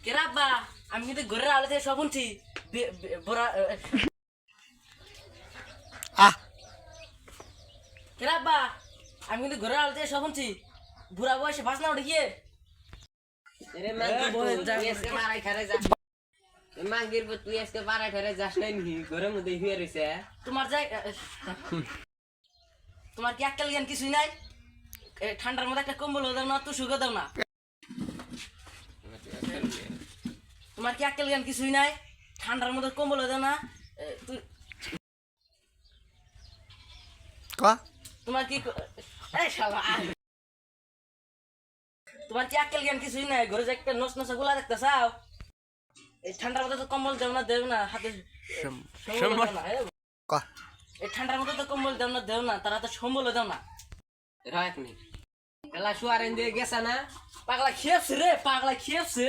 কেরাব্বা আমি কিন্তু ঘরের আলোতে সব শুনছি কেরাব্বা আমি কিন্তু ঘরের আলোতে সব শুনছি বুড়া বয়সে বাস না উঠে গিয়ে মাঙ্গির তুই আজকে পাড়ায় ফেরে যাস নাই নি ঘরের মধ্যে শুয়ে রয়েছে তোমার কি আক্কেল জ্ঞান কিছুই নাই ঠান্ডার মধ্যে একটা কম্বল দাও না তো সুগো দাও না তোমার কি আক্কেল জ্ঞান কিছুই নাই ঠান্ডার মধ্যে কম্বল দাও না তুই তোমার কি তোমার কি আক্কেল জ্ঞান কিছুই নাই ঘরে যে একটা নস নসা গোলা দেখতে চাও এই ঠান্ডার মধ্যে তো কম্বল দেও না হাতে এই ঠান্ডার মধ্যে তো কম্বল দেও না তারা তো সম্বল দেও না রাখ নি এলা শুয়ারেন দিয়ে গেছে না পাগলা খেয়েছে রে পাগলা খেয়েছে